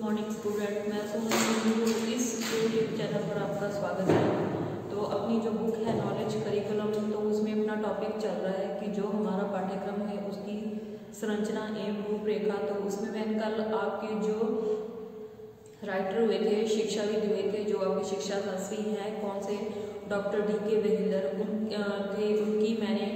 Morning student, मैं सोनू। इस YouTube channel पर आपका स्वागत है। तो अपनी जो बुक है नॉलेज करिकुलम, तो उसमें अपना टॉपिक चल रहा है कि जो हमारा पाठ्यक्रम है उसकी संरचना एवं रूपरेखा। तो उसमें मैंने कल आपके जो राइटर हुए थे, शिक्षाविद हुए थे, जो आपके शिक्षा शास्त्री हैं, कौन से डॉक्टर DK वेहिलर थे, उनकी मैंने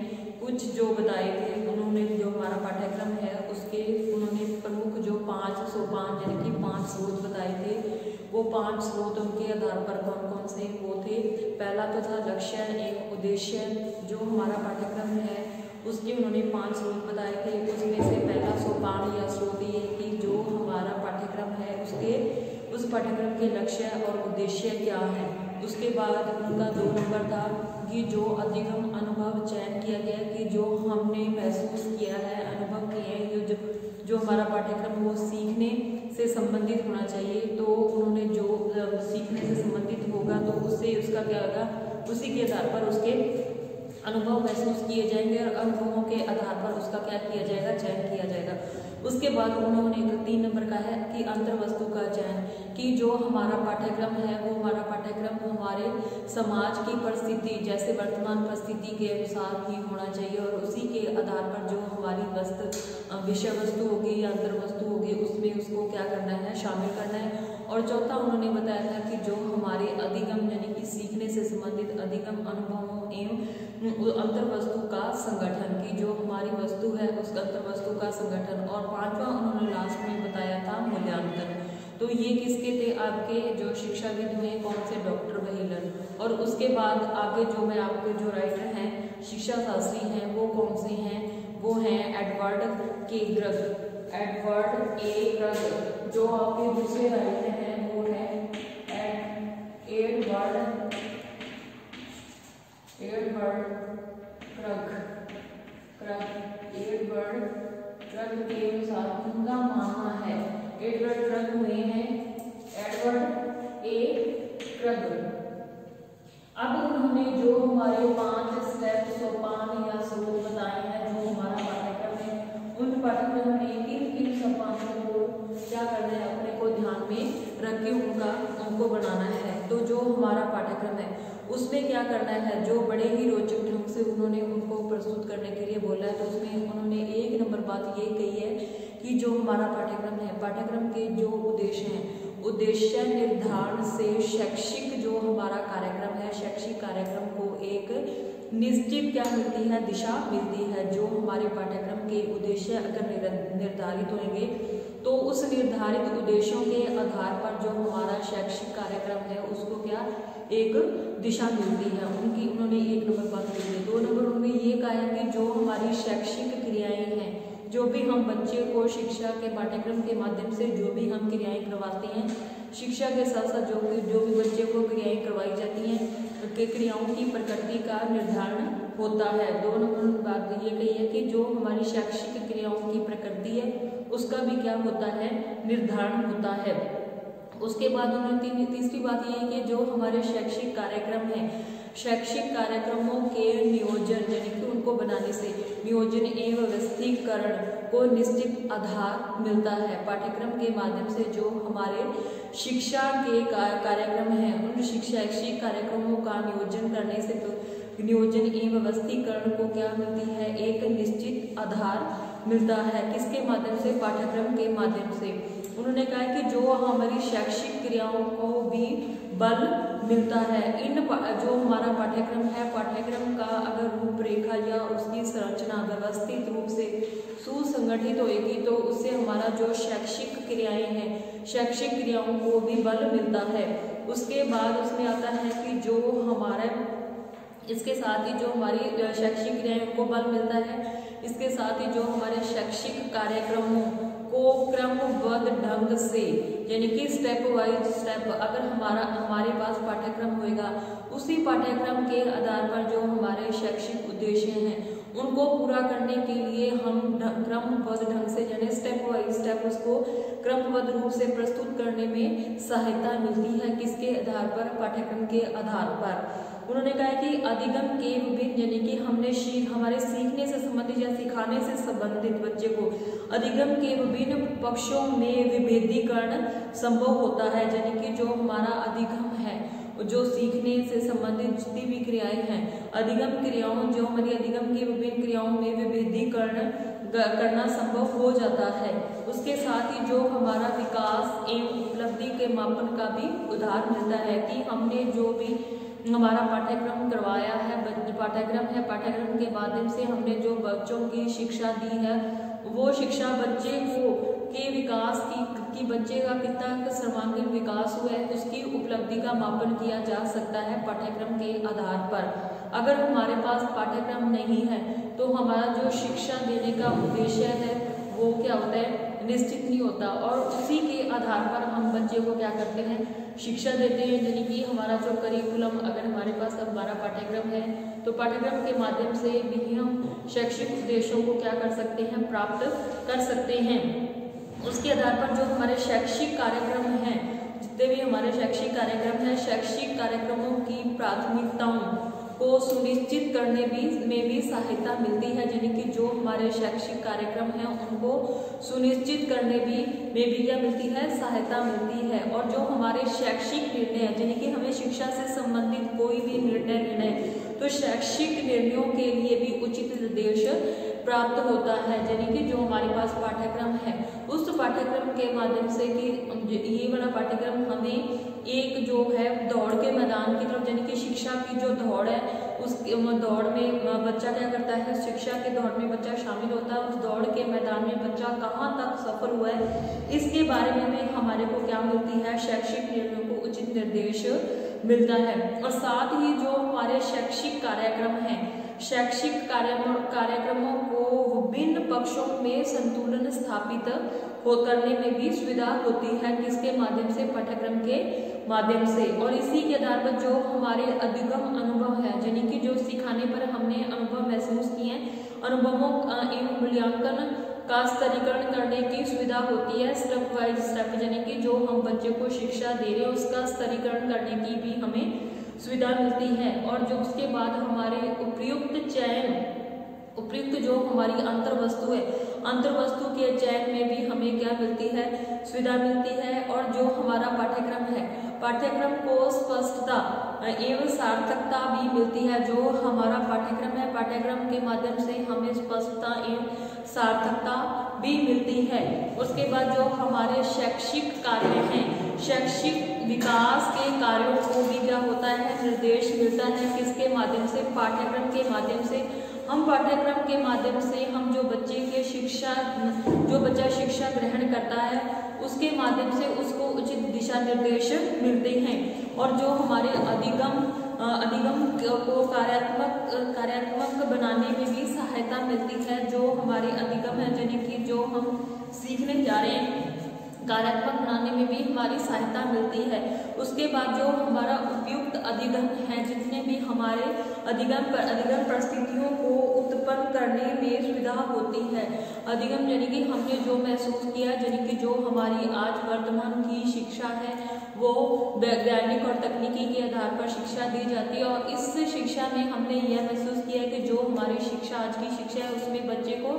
कुछ जो बताए थे। उन्होंने जो हमारा पाठ्यक्रम है उसके उन्होंने प्रमुख जो 5 सोपान यानी कि 5 स्रोत बताए थे। वो 5 स्रोत उनके आधार पर कौन कौन से वो थे। पहला तो था लक्ष्य एवं उद्देश्य। जो हमारा पाठ्यक्रम है उसके उन्होंने 5 स्रोत बताए थे। उसमें से पहला सोपान या स्रोत ये कि जो हमारा पाठ्यक्रम है उस पाठ्यक्रम के लक्ष्य और उद्देश्य क्या है। उसके बाद उनका 2 नंबर था कि जो अधिगम अनुभव चयन किया गया कि जो हमने महसूस किया है, अनुभव किए हैं, जो हमारा पाठ्यक्रम वो सीखने से संबंधित होना चाहिए। तो उन्होंने जो सीखने से संबंधित होगा तो उससे उसका क्या होगा, उसी के आधार पर उसके अनुभव महसूस किए जाएंगे और अनुभवों के आधार पर उसका क्या किया जाएगा, चयन किया जाएगा। उसके बाद उन्होंने 3 नंबर का है कि अंतर्वस्तु का चयन, कि जो हमारा पाठ्यक्रम है वो हमारा पाठ्यक्रम हमारे समाज की परिस्थिति जैसे वर्तमान परिस्थिति के अनुसार ही होना चाहिए और उसी के आधार पर जो हमारी विषय वस्तु होगी या अंतर्वस्तु होगी उसमें उसको क्या करना है, शामिल करना है। और चौथा उन्होंने बताया था कि जो हमारे अधिगम यानी कि सीखने से संबंधित अधिगम अनुभवों एवं अंतर्वस्तु का संगठन, की जो हमारी वस्तु है उस अंतर्वस्तु का संगठन। और 5वां उन्होंने लास्ट में बताया था मूल्यांकन। तो ये किसके थे, आपके जो शिक्षाविद हुए कौन से, डॉक्टर वेहिलर। और उसके बाद आगे जो मैं आपके जो राइटर हैं, शिक्षा शास्त्री हैं, वो कौन से हैं, वो हैं एडवर्ड के ग्रग। एडवर्ड ए ग्रग। जो आपके दूसरे राइटर हैं वो है एडवर्ड क्रग के अनुसार उनका मानना है, एडवर्ड क्रग हुए हैं एडवर्ड ए क्रग। अब उन्होंने जो हमारे 5 स्टेप सोपान या स्रोत बताए हैं जो हमारा पाठ्यक्रम है, उन पाठ्यक्रम में किन सोपानों को क्या करना है, अपने को ध्यान में रख के उनको बनाना है। तो जो हमारा पाठ्यक्रम है उसमें क्या करना है, जो बड़े ही रोचक ढंग से उन्होंने उनको प्रस्तुत करने के लिए बोला है। तो उसमें उन्होंने 1 नंबर बात ये कही है कि जो हमारा पाठ्यक्रम है, पाठ्यक्रम के जो उद्देश्य हैं, उद्देश्य निर्धारण से शैक्षिक जो हमारा कार्यक्रम है, शैक्षिक कार्यक्रम को एक निश्चित क्या मिलती है, दिशा मिलती है। जो हमारे पाठ्यक्रम के उद्देश्य अगर निर्धारित होंगे तो उस निर्धारित उद्देश्यों के आधार पर जो हमारा शैक्षिक कार्यक्रम है उसको क्या एक दिशा मिलती है। उन्होंने 1 नंबर बात कही है। 2 नंबर उन्होंने ये कहा है कि जो हमारी शैक्षिक क्रियाएं हैं, जो भी हम बच्चे को शिक्षा के पाठ्यक्रम के माध्यम से जो भी हम क्रियाएं करवाते हैं, शिक्षा के साथ साथ जो भी बच्चे को क्रियाएं करवाई जाती हैं, क्रियाओं की प्रकृति का निर्धारण होता है। 2 नंबर बात ये कही है कि जो हमारी शैक्षिक क्रियाओं की प्रकृति है उसका भी क्या होता है, निर्धारण होता है। उसके बाद उन्होंने तीसरी बात ये है कि जो हमारे शैक्षिक कार्यक्रम है, शैक्षिक कार्यक्रमों के नियोजन यानी कि उनको बनाने से नियोजन एवं व्यवस्थीकरण को निश्चित आधार मिलता है। पाठ्यक्रम के माध्यम से जो हमारे शिक्षा के कार्यक्रम हैं उन शैक्षिक कार्यक्रमों का नियोजन करने से तो नियोजन एवं व्यवस्थीकरण को क्या मिलती है, एक निश्चित आधार मिलता है। किसके माध्यम से, पाठ्यक्रम के माध्यम से। उन्होंने कहा कि जो हमारी शैक्षिक क्रियाओं को भी बल मिलता है। जो हमारा पाठ्यक्रम है, पाठ्यक्रम का अगर रूपरेखा या उसकी संरचना व्यवस्थित रूप से सुसंगठित होएगी तो उससे हमारा जो शैक्षिक क्रियाएं हैं, शैक्षिक क्रियाओं को भी बल मिलता है। उसके बाद उसमें आता है कि जो हमारा इसके साथ ही जो हमारी शैक्षिक क्रियाएं को बल मिलता है, इसके साथ ही जो हमारे शैक्षिक कार्यक्रमों को क्रमबद्ध ढंग से यानी कि स्टेप वाइज स्टेप अगर हमारे पास पाठ्यक्रम होएगा, उसी पाठ्यक्रम के आधार पर जो हमारे शैक्षिक उद्देश्य हैं उनको पूरा करने के लिए हम क्रमबद्ध ढंग से यानी स्टेप बाय स्टेप उसको क्रमबद्ध रूप से प्रस्तुत करने में सहायता मिलती है। किसके आधार पर? पाठ्यक्रम के आधार पर। उन्होंने कहा कि अधिगम के विभिन्न यानी कि हमने हमारे सीखने से संबंधित या सिखाने से संबंधित बच्चे को अधिगम के विभिन्न पक्षों में विभेदीकरण संभव होता है। यानी कि जो हमारा अधिगम है, जो सीखने से संबंधित जितनी भी क्रियाएं हैं, अधिगम क्रियाओं जो हमारी अधिगम की विभिन्न क्रियाओं में विभेदीकरण करना संभव हो जाता है। उसके साथ ही जो हमारा विकास एवं उपलब्धि के मापन का भी उदाहरण मिलता है कि हमने जो भी हमारा पाठ्यक्रम करवाया है, पाठ्यक्रम के माध्यम से हमने जो बच्चों की शिक्षा दी है, वो शिक्षा बच्चे को के विकास की बच्चे का कितना सर्वांगीण विकास हुआ है, उसकी उपलब्धि का मापन किया जा सकता है पाठ्यक्रम के आधार पर। अगर हमारे पास पाठ्यक्रम नहीं है तो हमारा जो शिक्षा देने का उद्देश्य है वो क्या होता है? निश्चित नहीं होता। और उसी के आधार पर हम बच्चे को क्या करते हैं? शिक्षा देते हैं। यानी कि हमारा जो करिकुलम, अगर हमारे पास अब हमारा पाठ्यक्रम है तो पाठ्यक्रम के माध्यम से भी हम शैक्षिक उद्देश्यों को क्या कर सकते हैं? प्राप्त कर सकते हैं। उसके आधार पर जो हमारे शैक्षिक कार्यक्रम हैं, जितने भी हमारे शैक्षिक कार्यक्रम हैं, शैक्षिक कार्यक्रमों की प्राथमिकताओं को सुनिश्चित करने में भी सहायता मिलती है। यानी कि जो हमारे शैक्षिक कार्यक्रम हैं उनको सुनिश्चित करने में भी क्या मिलती है? सहायता मिलती है। और जो हमारे शैक्षिक निर्णय यानी कि हमें शिक्षा से संबंधित कोई भी निर्णय लेना है तो शैक्षिक निर्णयों के लिए भी उचित निर्देश प्राप्त होता है। यानी कि जो हमारे पास पाठ्यक्रम है उस पाठ्यक्रम के माध्यम से कि ये वाला पाठ्यक्रम हमें एक जो है दौड़ के मैदान की तरफ, यानी कि शिक्षा की जो दौड़ है उस दौड़ में बच्चा क्या करता है? शिक्षा के दौड़ में बच्चा शामिल होता है। उस दौड़ के मैदान में बच्चा कहाँ तक सफल हुआ है इसके बारे में भी हमारे को क्या मिलती है? शैक्षिक निर्णयों को उचित निर्देश मिलता है। और साथ ही जो हमारे शैक्षिक कार्यक्रम हैं, शैक्षिक कार्यक्रमों को विभिन्न पक्षों में संतुलन स्थापित करने में भी सुविधा होती है। किसके माध्यम से? पाठ्यक्रम के माध्यम से। और इसी के आधार पर जो हमारे अधिगम अनुभव है, यानी कि जो सिखाने पर हमने अनुभव महसूस किए, अनुभवों एवं मूल्यांकन का स्तरीकरण करने की सुविधा होती है। स्टेप बाय स्टेप यानी कि जो हम बच्चे को शिक्षा दे रहे हैं उसका स्तरीकरण करने की भी हमें सुविधा मिलती है। और जो उसके बाद हमारे उपयुक्त जो हमारी अंतर्वस्तु है, अंतर्वस्तु के चयन में भी हमें क्या मिलती है? सुविधा मिलती है। और जो हमारा पाठ्यक्रम है, पाठ्यक्रम को स्पष्टता एवं सार्थकता भी मिलती है। जो हमारा पाठ्यक्रम है, पाठ्यक्रम के माध्यम से हमें स्पष्टता एवं सार्थकता भी मिलती है। उसके बाद जो हमारे शैक्षिक कार्य हैं, शैक्षिक विकास के कार्यों को भी क्या होता है? निर्देश मिलता है। किसके माध्यम से? पाठ्यक्रम के माध्यम से। हम पाठ्यक्रम के माध्यम से हम जो बच्चे के जो बच्चा शिक्षा ग्रहण करता है उसके माध्यम से उसको उचित दिशा निर्देश मिलते हैं। और जो हमारे अधिगम को कार्यात्मक बनाने में भी सहायता मिलती है। जो हमारे अधिगम है यानी कि जो हम सीखने जा रहे हैं, कार्यात्मक बनाने में भी हमारी सहायता मिलती है। उसके बाद जो हमारा उपयुक्त अधिगम है, जितने भी हमारे अधिगम परिस्थितियों को उत्पन्न करने में सुविधा होती है। अधिगम यानी कि हमने जो महसूस किया, यानी कि जो हमारी आज वर्तमान की शिक्षा है वो वैज्ञानिक और तकनीकी के आधार पर शिक्षा दी जाती है। और इस शिक्षा में हमने यह महसूस किया कि जो हमारी शिक्षा आज की शिक्षा है उसमें बच्चे को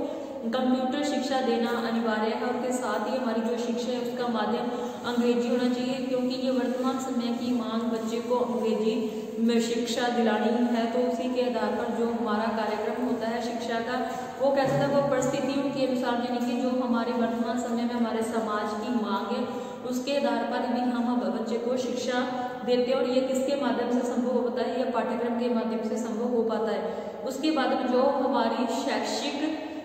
कंप्यूटर शिक्षा देना अनिवार्य है। उसके साथ ही हमारी जो शिक्षा है उसका माध्यम अंग्रेजी होना चाहिए, क्योंकि ये वर्तमान समय की मांग बच्चे को अंग्रेजी में शिक्षा दिलानी है। तो उसी के आधार पर जो हमारा कार्यक्रम होता है शिक्षा का, वो कैसा था? वो परिस्थितियों के अनुसार, यानी कि जो हमारे वर्तमान समय में हमारे समाज की मांग है उसके आधार पर भी हम बच्चे को शिक्षा देते हैं। और ये किसके माध्यम से संभव होता है? यह पाठ्यक्रम के माध्यम से संभव हो पाता है। उसके बाद में जो हमारी शैक्षिक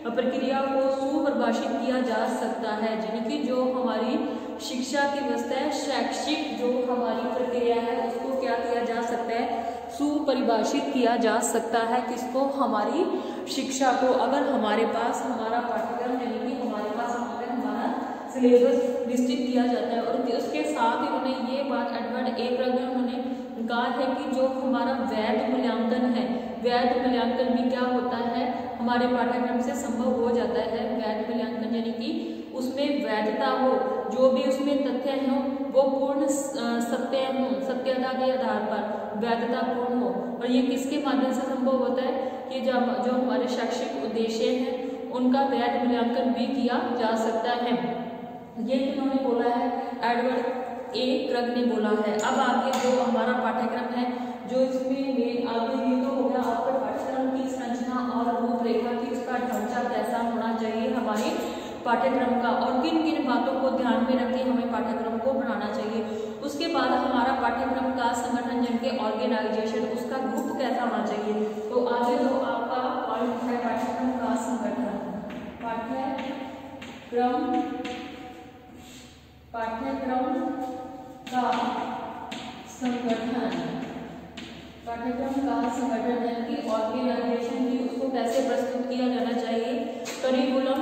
प्रक्रिया को सुपरिभाषित किया जा सकता है, यानी कि जो हमारी शिक्षा की व्यवस्था है, शैक्षिक जो हमारी प्रक्रिया है उसको क्या किया जा सकता है? सुपरिभाषित किया जा सकता है। किसको? हमारी शिक्षा को। अगर हमारे पास हमारा पाठ्यक्रम यानी कि हमारे पास हमारा सिलेबस निश्चित किया जाता है। और उसके साथ ही उन्होंने ये बात एडवर्ड ए क्रगर उन्होंने कहा है कि जो हमारा वैध मूल्यांकन है, वैध मूल्यांकन भी क्या होता है? हमारे पाठ्यक्रम से संभव हो जाता है वैध मूल्यांकन, यानी कि उसमें वैधता हो, जो भी उसमें तथ्य हो वो पूर्ण सत्यता के आधार पर वैधता पूर्ण हो। और ये किसके माध्यम से संभव होता है कि जो हमारे शैक्षिक उद्देश्य हैं उनका वैध मूल्यांकन भी किया जा सकता है। ये इन्होंने बोला है, एडवर्ड ए क्रग ने बोला है। अब आगे जो हमारा पाठ्यक्रम है, जो इसमें आगे ये तो हो गया आपका पाठ्यक्रम की संरचना और रूपरेखा की, उसका ढांचा कैसा होना चाहिए हमारे पाठ्यक्रम का, और किन किन बातों को ध्यान में रख के हमें पाठ्यक्रम को बनाना चाहिए। उसके बाद हमारा पाठ्यक्रम का संगठन, यानी कि ऑर्गेनाइजेशन, उसका ग्रुप कैसा होना चाहिए। तो आगे जो आपका पॉइंट है पाठ्यक्रम का संगठन, पाठ्यक्रम का संगठन, पाठ्यक्रम का संगठन है कि ऑर्गेनाइजेशन की उसको कैसे प्रस्तुत किया जाना चाहिए, करिकुलम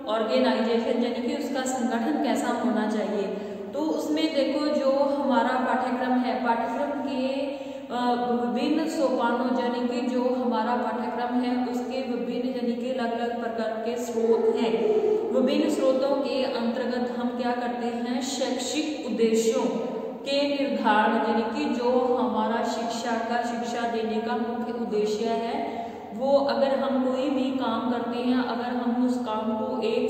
ऑर्गेनाइजेशन यानी कि उसका संगठन कैसा होना चाहिए। तो उसमें देखो जो हमारा पाठ्यक्रम है, पाठ्यक्रम के विभिन्न सोपानों, यानी कि जो हमारा पाठ्यक्रम है उसके विभिन्न यानी कि अलग अलग प्रकार के स्रोत हैं। विभिन्न स्रोतों के अंतर्गत हम क्या करते हैं, शैक्षिक उद्देश्यों के निर्धारण, यानी कि जो हमारा शिक्षा देने का मुख्य उद्देश्य है, वो अगर हम कोई भी काम करते हैं, अगर हम उस काम को एक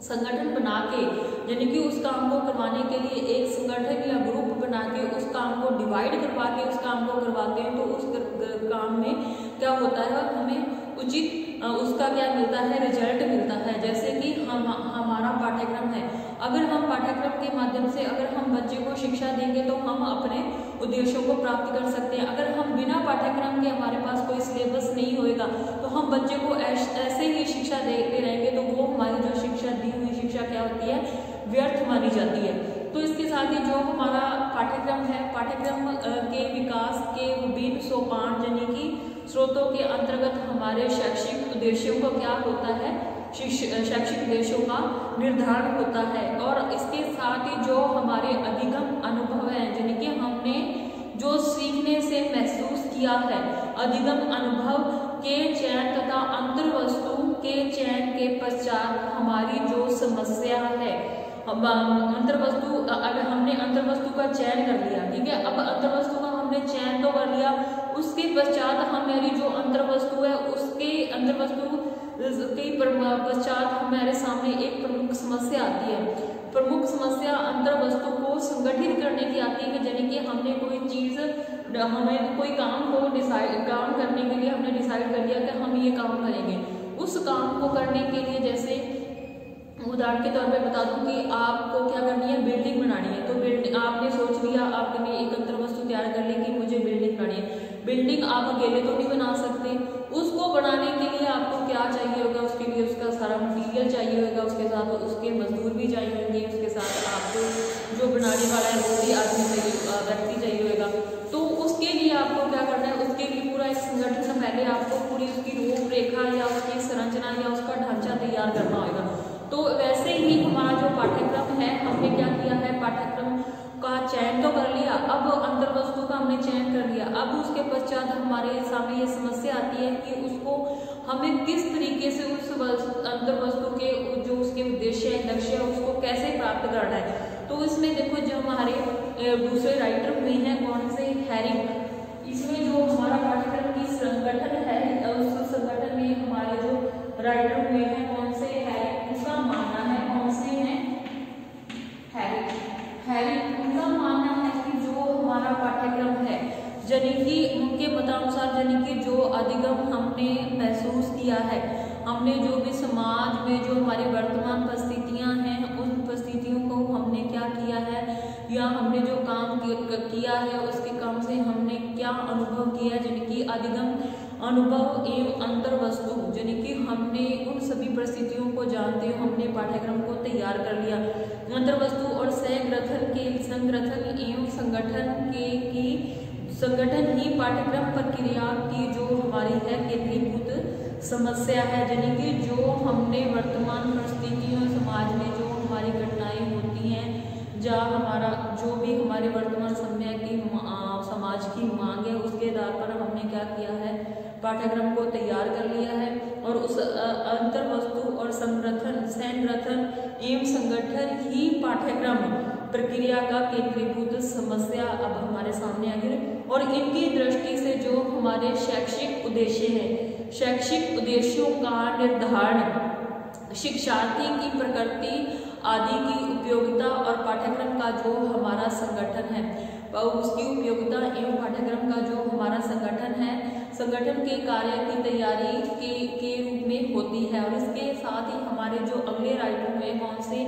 संगठन बना के, यानी कि उस काम को करवाने के लिए एक संगठन या ग्रुप बना के उस काम को डिवाइड करवा के उस काम को करवाते हैं, तो उस काम में क्या होता है, हमें उचित उसका क्या मिलता है, रिजल्ट मिलता है। जैसे कि हमारा पाठ्यक्रम है, अगर हम पाठ्यक्रम के माध्यम से अगर हम बच्चे को शिक्षा देंगे तो हम अपने उद्देश्यों को प्राप्त कर सकते हैं। अगर हम बिना पाठ्यक्रम के, हमारे पास कोई सिलेबस नहीं होएगा, तो हम बच्चे को ऐसे ही शिक्षा देते रहेंगे, तो वो हमारी जो शिक्षा दी हुई शिक्षा क्या होती है, व्यर्थ मानी जाती है। तो इसके साथ ही जो हमारा पाठ्यक्रम है, पाठ्यक्रम के विकास के विभिन्न सोपान यानी कि स्रोतों के अंतर्गत हमारे शैक्षिक उद्देश्यों का क्या होता है, शैक्षिक उद्देश्यों का निर्धारण होता है। और इसके साथ ही जो हमारे अधिगम अनुभव है, यानी कि हमने जो सीखने से महसूस किया है, अधिगम अनुभव के चयन तथा अंतर्वस्तु के चयन के पश्चात हमारी जो समस्या है, अंतर्वस्तु, अगर हमने अंतर्वस्तु का चयन कर लिया, ठीक है, अब अंतर्वस्तु का हमने चयन तो कर लिया, उसके पश्चात हमारी जो अंतर्वस्तु है, उसके अंतर्वस्तु के पश्चात हमारे सामने एक प्रमुख समस्या आती है। प्रमुख समस्या अंतर्वस्तु को संगठित करने की आती है, यानी कि हमने कोई चीज, हमें कोई काम करने के लिए हमने डिसाइड कर लिया कि हम ये काम करेंगे। उस काम को करने के लिए, जैसे उदाहरण के तौर पे बता दूं कि आपको क्या करनी है, बिल्डिंग बनानी है। तो बिल्डिंग आपने सोच लिया, आपने एक अंतर्वस्तु तैयार कर ली कि मुझे बिल्डिंग बनानी है। बिल्डिंग आप अकेले तो नहीं बना सकते, उसको बनाने के लिए आपको क्या चाहिए होगा, उसके लिए उसका सारा मटीरियल चाहिए होगा, उसके साथ उसके मजदूर भी चाहिए होंगे, उसके साथ आपको जो बनाने वाला है वो भी आदमी चाहिए, व्यक्ति चाहिए होगा। तो उसके लिए आपको क्या करना है, उसके लिए पूरा एक संगठन से पहले आपको पूरी उसकी रूपरेखा या उसकी संरचना या उसका ढांचा तैयार करना होगा। तो वैसे ही हमारा जो पाठ्यक्रम है, हमने क्या किया है, पाठ्यक्रम का चयन तो कर लिया, अब अंतर्वस्तु का हमने चयन कर लिया। अब उसके पश्चात हमारे सामने ये समस्या आती है कि उसको हमें किस तरीके से उस अंतर्वस्तु के जो उसके उद्देश्य है, लक्ष्य है, उसको कैसे प्राप्त करना है। तो इसमें देखो जो हमारे दूसरे राइटर हुए हैं, कौन से, हैरिक। इसमें जो हमारा पाठ्यक्रम की संगठन है, उस संगठन में हमारे जो राइटर हुए हैं, कौन से, हैरिक। उसका मानना है, कौन से हैं, हैरिक। उनका मानना है कि जो हमारा पाठ्यक्रम है, यानी कि उनके मतानुसार, यानी कि जो अधिगम हमने महसूस किया है, हमने जो भी समाज में जो हमारी वर्तमान परिस्थितियां हैं, उन परिस्थितियों को हमने क्या किया है, या हमने जो काम किया है उसके काम से हमने क्या अनुभव किया है, यानी कि अधिगम अनुभव एवं अंतर्वस्तु, यानी कि हमने उन सभी परिस्थितियों को जानते हुए हमने पाठ्यक्रम को तैयार कर लिया। अंतर्वस्तु और संग्रथन एवं संगठन ही पाठ्यक्रम प्रक्रिया की जो हमारी है केंद्रीभूत समस्या है, यानी कि जो हमने वर्तमान परिस्थितियों, समाज में जो हमारी घटनाएं होती हैं, जहाँ हमारा जो भी हमारे वर्तमान समय की समाज की मांग है, उसके आधार पर हमने क्या किया है, पाठ्यक्रम को तैयार कर लिया है और उस अंतर वस्तु और संरचन एवं संगठन ही पाठ्यक्रम प्रक्रिया का केंद्रीभूत समस्या अब हमारे सामने आ गई। और इनकी दृष्टि से जो हमारे शैक्षिक उद्देश्य हैं, शैक्षिक उद्देश्यों का निर्धारण, शिक्षार्थी की प्रकृति आदि की उपयोगिता और पाठ्यक्रम का जो हमारा संगठन है उसकी उपयोगिता एवं पाठ्यक्रम का जो हमारा संगठन है, संगठन के कार्य की तैयारी के रूप में होती है। और इसके साथ ही हमारे जो अगले राइटर हुए कौन से,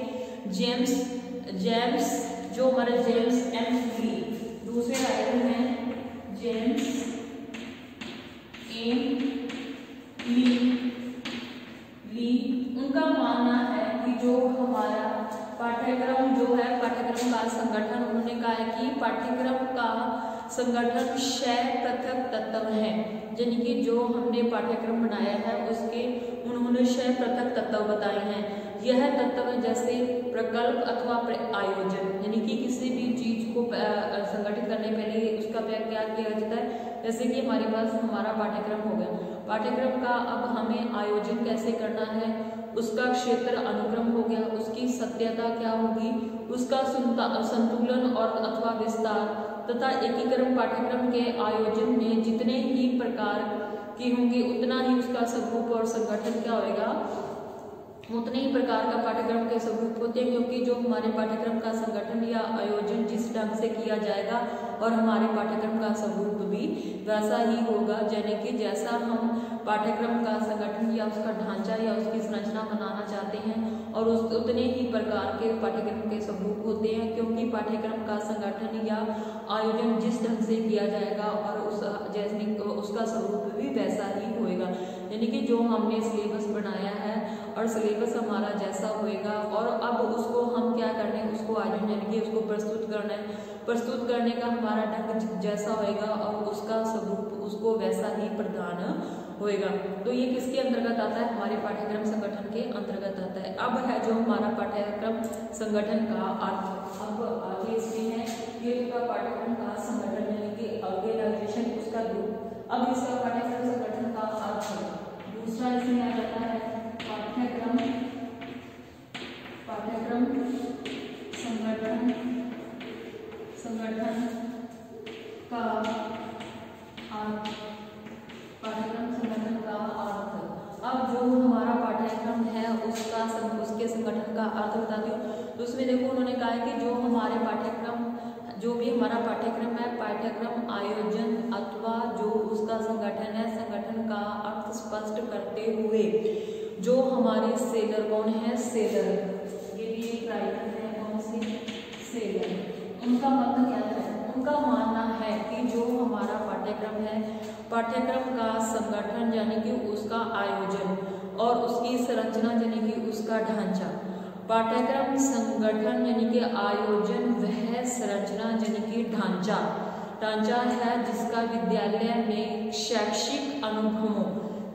जेम्स जो हमारे जेम्स एम ली, दूसरे राइटर हैं जेम्स एम ली। उनका मानना है कि जो हमारा पाठ्यक्रम जो है, पाठ्यक्रम का संगठन, उन्होंने कहा है कि पाठ्यक्रम का संगठन 6 पृथक तत्व है, यानी कि जो हमने पाठ्यक्रम बनाया है उसके उन्होंने 6 पृथक तत्व बताए हैं। यह तत्व जैसे प्रकल्प अथवा आयोजन, यानी कि किसी भी चीज को संगठित करने के लिए उसका क्या किया जाता है। जैसे कि हमारे पास हमारा पाठ्यक्रम हो गया, पाठ्यक्रम का अब हमें आयोजन कैसे करना है, उसका क्षेत्र अनुक्रम हो गया, उसकी सत्यता क्या होगी, उसका संतुलन और अथवा विस्तार तथा एकीकरण पाठ्यक्रम के आयोजन में जितने ही प्रकार की होंगे उतना ही उसका स्वरूप और संगठन क्या होगा, उतने ही प्रकार का पाठ्यक्रम के स्वरूप होते हैं। क्योंकि जो हमारे पाठ्यक्रम का संगठन या आयोजन जिस ढंग से किया जाएगा और हमारे पाठ्यक्रम का स्वरूप भी वैसा ही होगा, यानी कि जैसा हम पाठ्यक्रम का संगठन या उसका ढांचा या उसकी संरचना बनाना चाहते हैं और उतने ही प्रकार के पाठ्यक्रम के स्वरूप होते हैं। क्योंकि पाठ्यक्रम का संगठन या आयोजन जिस ढंग से किया जाएगा और उसका स्वरूप भी वैसा ही होएगा, यानी कि जो हमने सिलेबस बनाया है और सिलेबस हमारा जैसा होएगा और अब उसको हम क्या करना है, उसको आयोजन यानी कि उसको प्रस्तुत करना है, प्रस्तुत करने का हमारा ढंग जैसा होएगा और उसका स्वरूप उसको वैसा ही प्रदान होएगा। तो ये किसके अंतर्गत आता है, हमारे पाठ्यक्रम संगठन के अंतर्गत आता है। अब है जो हमारा पाठ्यक्रम संगठन का अर्थ, अब आगे इसमें है ये का पाठ्यक्रम का संगठन यानी कि ऑर्गेनाइजेशन उसका रूप। अब इसका पाठ्यक्रम संगठन का अर्थ दूसरा इसमें आ जाता है पाठ्यक्रम संगठन का अर्थ, पाठ्यक्रम संगठन का अर्थ। अब जो हमारा पाठ्यक्रम है उसके संगठन का अर्थ बताती हूँ। तो उसमें देखो उन्होंने कहा है कि जो हमारे पाठ्यक्रम जो भी हमारा पाठ्यक्रम है, पाठ्यक्रम आयोजन अथवा जो उसका संगठन है, संगठन का अर्थ स्पष्ट करते हुए जो हमारे सेलर कौन है, सेलर ये भी एक राइटर है, कौन से सेलर, उनका मत क्या है, उनका मानना है कि जो हमारा पाठ्यक्रम है, पाठ्यक्रम का संगठन यानी कि उसका आयोजन और उसकी संरचना यानी कि उसका ढांचा, पाठ्यक्रम संगठन यानी कि आयोजन वह संरचना यानी कि ढांचा है जिसका विद्यालय में शैक्षिक अनुभवों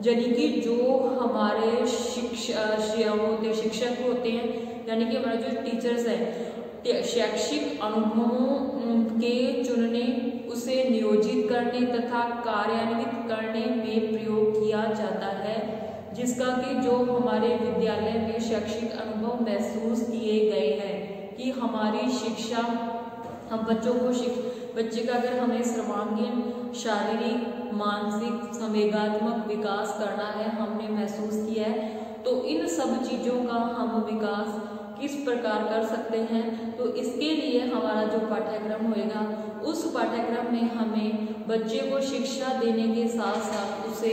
यानी कि जो हमारे शिक्षक होते हैं यानी कि हमारे जो टीचर्स हैं, शैक्षिक अनुभवों के चुनने, उसे नियोजित करने तथा कार्यान्वित करने में प्रयोग किया जाता है, जिसका कि जो हमारे विद्यालय में शैक्षिक अनुभव महसूस किए गए हैं कि हमारी शिक्षा हम बच्चे का अगर हमें सर्वांगीण शारीरिक मानसिक संवेगात्मक विकास करना है, हमने महसूस किया है, तो इन सब चीज़ों का हम विकास किस प्रकार कर सकते हैं। तो इसके लिए हमारा जो पाठ्यक्रम होएगा उस पाठ्यक्रम में हमें बच्चे को शिक्षा देने के साथ साथ उसे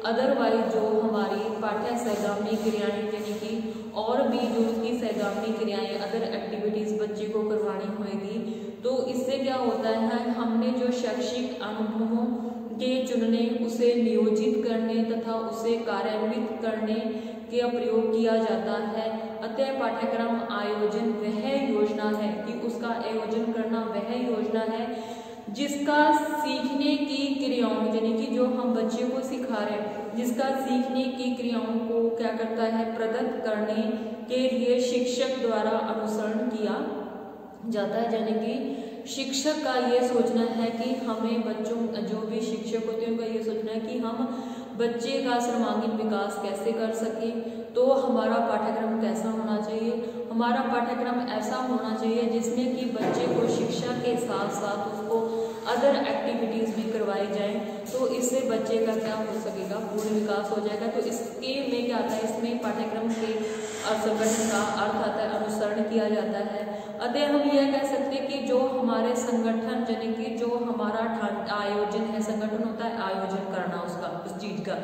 अदरवाइज जो हमारी पाठ्य सहगामी क्रियाएं यानी कि और भी जो उसकी सहगामी क्रियाएं अदर एक्टिविटीज़ बच्चे को करवानी होगी। तो इससे क्या होता है, हमने जो शैक्षिक अनुभवों के चुनने, उसे नियोजित करने तथा उसे कार्यान्वित करने का प्रयोग किया जाता है। अतः पाठ्यक्रम आयोजन वह योजना है कि उसका आयोजन करना वह योजना है जिसका सीखने की क्रियाओं यानी कि जो हम बच्चे को सिखा रहे हैं, जिसका सीखने की क्रियाओं को क्या करता है, प्रदत्त करने के लिए शिक्षक द्वारा अनुसरण किया जाता है, यानी कि शिक्षक का ये सोचना है कि हमें बच्चों, जो भी शिक्षक होते हैं उनका ये सोचना है कि हम बच्चे का सर्वांगीण विकास कैसे कर सके। तो हमारा पाठ्यक्रम कैसा होना चाहिए, हमारा पाठ्यक्रम ऐसा होना चाहिए जिसमें कि बच्चे को शिक्षा के साथ साथ उसको अदर एक्टिविटीज़ भी करवाई जाएं, तो इससे बच्चे का क्या हो सकेगा, पूर्ण विकास हो जाएगा। तो इसके में क्या आता है, इसमें पाठ्यक्रम के संगठन का अर्थ आता है अनुसरण किया जाता है। अतः हम यह कह सकते हैं कि जो हमारे संगठन यानी कि जो हमारा आयोजन है, संगठन होता है आयोजन करना उसका, उस चीज का।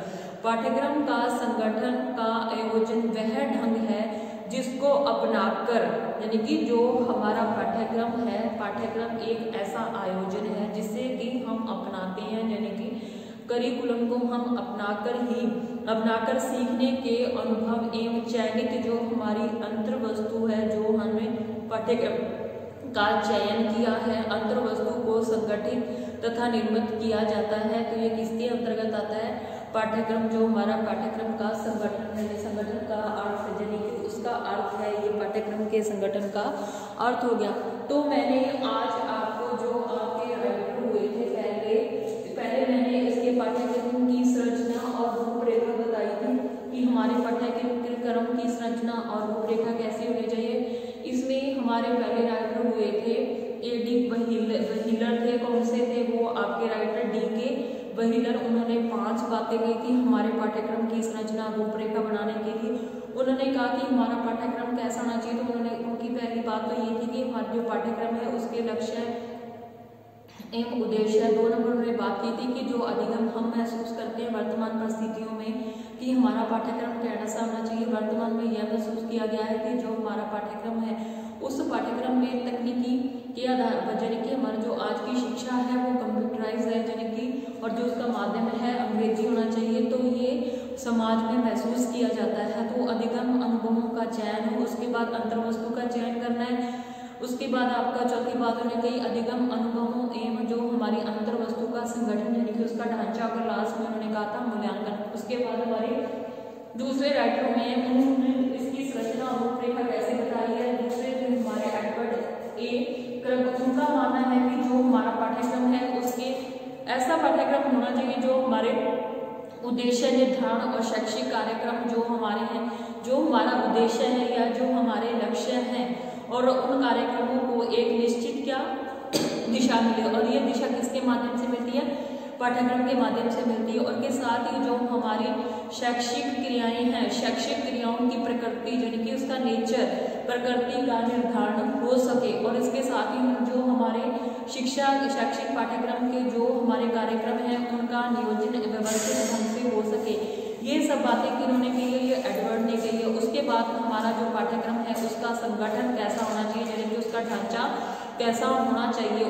पाठ्यक्रम का संगठन का आयोजन वह ढंग है जिसको अपनाकर, यानी कि जो हमारा पाठ्यक्रम है, पाठ्यक्रम एक ऐसा आयोजन है जिससे कि हम अपनाते हैं, यानी कि करिकुलम को हम अपनाकर सीखने के अनुभव एवं चयनित जो हमारी अंतर वस्तु है, जो हमें पाठ्यक्रम का चयन किया है, अंतर वस्तु को संगठित तथा निर्मित किया जाता है। तो ये किसके अंतर्गत आता है, पाठ्यक्रम, जो हमारा पाठ्यक्रम का संगठन है, संगठन का अर्थ यानी कि उसका अर्थ है, ये पाठ्यक्रम के संगठन का अर्थ हो गया। तो मैंने आज आपको जो आपके राइटर हुए थे पहले मैंने इसके पाठ्यक्रम की संरचना और रूपरेखा बताई थी कि हमारे पाठ्यक्रम की संरचना और रूपरेखा कैसी होनी चाहिए। इसमें हमारे पहले राइटर हुए थे A.D. व्हीलर थे। कौन से थे वो, आपके राइटर D.K. व्हीलर। उन्होंने 5 बातें कही थी हमारे पाठ्यक्रम की संरचना रूपरेखा बनाने के लिए। उन्होंने कहा कि हमारा पाठ्यक्रम कैसा होना चाहिए, तो उनकी पहली बात तो ये थी कि हमारा जो पाठ्यक्रम है उसके लक्ष्य एवं उद्देश्य। 2 नंबर उन्होंने बात की थी कि जो अधिगम हम महसूस करते हैं वर्तमान परिस्थितियों में कि हमारा पाठ्यक्रम कैसा होना चाहिए। वर्तमान में यह महसूस किया गया है कि जो हमारा पाठ्यक्रम है उस पाठ्यक्रम में तकनीकी के आधार पर, यानी कि हमारा जो आज की शिक्षा है वो कंप्यूटराइज है, यानी कि और जो उसका माध्यम है अंग्रेजी होना चाहिए। तो ये समाज में महसूस किया जाता है। तो अधिगम अनुभवों का चयन हो, उसके बाद अंतर्वस्तु का चयन करना है, उसके बाद आपका चौथी बात उन्होंने कही अधिगम अनुभवों एवं जो हमारी अंतर वस्तु का संगठन यानी कि उसका ढांचा, अगर लास्ट में उन्होंने कहा था मूल्यांकन। उसके बाद हमारे दूसरे राइटर में उन्होंने इसकी संरचना और रूपरेखा कैसे बताई है। दूसरे थे हमारे एडवर्ड ए क्रग। उनका मानना है कि जो हमारा पाठ्यक्रम है उसके ऐसा पाठ्यक्रम होना चाहिए जो हमारे उद्देश्य निर्धारण और शैक्षिक कार्यक्रम जो हमारे हैं, जो हमारा उद्देश्य है या जो हमारे लक्ष्य हैं, और उन कार्यक्रमों को एक निश्चित क्या दिशा मिले। और ये दिशा किसके माध्यम से मिलती है, पाठ्यक्रम के माध्यम से मिलती है। और के साथ ही जो हमारी शैक्षिक क्रियाएं हैं, शैक्षिक क्रियाओं की प्रकृति यानी कि उसका नेचर, प्रकृति का निर्धारण हो सके। और इसके साथ ही जो हमारे शैक्षिक पाठ्यक्रम के जो हमारे कार्यक्रम हैं उनका नियोजन व्यवस्थित ढंग से हो सके। ये सब बातें किन्होंने कही है, ये एडवर्ड ने कही है। उसके बाद हमारा जो पाठ्यक्रम है उसका संगठन कैसा होना चाहिए, यानी कि उसका ढांचा कैसा होना चाहिए।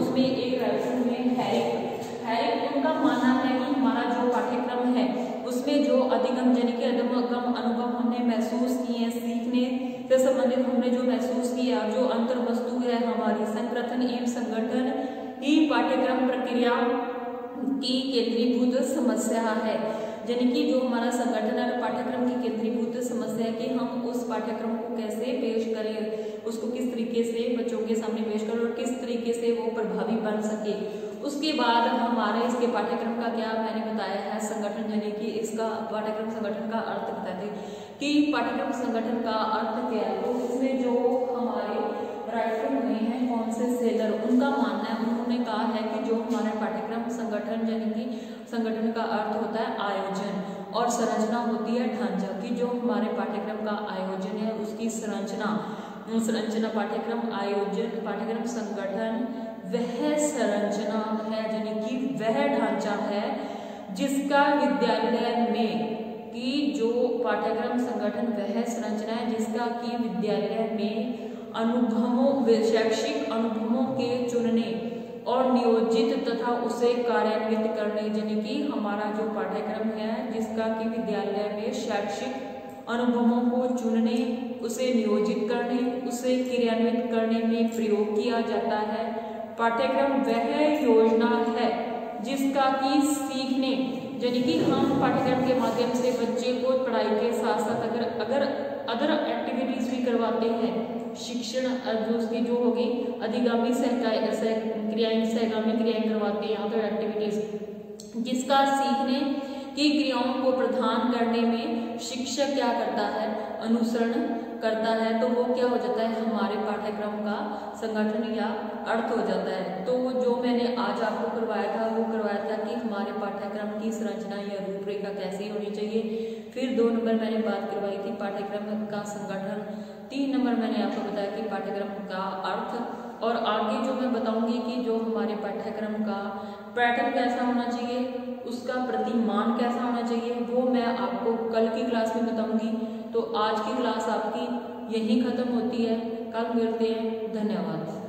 उसमें एक राइटर में हैरिक, उनका मानना है कि हमारा जो पाठ्यक्रम है उसमें जो अधिगम यानी कि अधिगम अनुभव हमने महसूस किए, सीखने से संबंधित हमने जो महसूस किया, जो अंतर वस्तु है हमारी संगठन एवं संगठन ही पाठ्यक्रम प्रक्रिया की केंद्रीभूत समस्या है। यानी कि जो हमारा संगठन है पाठ्यक्रम की केंद्रीभूत समस्या है कि हम उस पाठ्यक्रम को कैसे पेश करें, उसको किस तरीके से बच्चों के सामने पेश करें और किस तरीके से वो प्रभावी बन सके। उसके बाद हमारे इसके पाठ्यक्रम का क्या मैंने बताया है, संगठन यानी कि इसका पाठ्यक्रम संगठन का अर्थ बताते कि पाठ्यक्रम संगठन का अर्थ क्या है। तो इसमें जो हमारे राइटर हुए हैं कौन से सेलर, उनका मानना है, उन्होंने कहा है कि जो हमारे पाठ्यक्रम संगठन यानी कि संगठन का अर्थ होता है आयोजन और संरचना होती है ढांचा, कि जो हमारे पाठ्यक्रम का आयोजन है उसकी संरचना पाठ्यक्रम आयोजन, पाठ्यक्रम संगठन वह संरचना है यानी कि वह ढांचा है जिसका विद्यालय में कि जो पाठ्यक्रम संगठन वह संरचना है जिसका कि विद्यालय में शैक्षिक अनुभवों के चुनने और नियोजित तथा उसे कार्यान्वित करने, यानी कि हमारा जो पाठ्यक्रम है जिसका कि विद्यालय में शैक्षिक अनुभवों को चुनने, उसे नियोजित करने, उसे क्रियान्वित करने में प्रयोग किया जाता है। पाठ्यक्रम वह योजना है जिसका कि सीखने यानी कि हम पाठ्यक्रम के माध्यम से बच्चे को पढ़ाई के साथ साथ अगर अदर एक्टिविटीज भी करवाते हैं शिक्षण जो उसकी जो होगी अधिगामी क्रियाएं सहगामी क्रियाएं करवाते हैं यहाँ पर एक्टिविटीज, जिसका सीखने की क्रियाओं को प्रदान करने में शिक्षक क्या करता है, अनुसरण करता है। तो वो क्या हो जाता है, हमारे पाठ्यक्रम का संगठन या अर्थ हो जाता है। तो जो मैंने आज आपको करवाया था वो करवाया था कि हमारे पाठ्यक्रम की संरचना या रूपरेखा कैसी होनी चाहिए। फिर 2 नंबर मैंने बात करवाई थी पाठ्यक्रम का संगठन। 3 नंबर मैंने आपको बताया कि पाठ्यक्रम का अर्थ। और आगे जो मैं बताऊंगी कि जो हमारे पाठ्यक्रम का पैटर्न कैसा होना चाहिए, उसका प्रतिमान कैसा होना चाहिए, वो मैं आपको कल की क्लास में बताऊंगी। तो आज की क्लास आपकी यहीं खत्म होती है, कल मिलते हैं, धन्यवाद।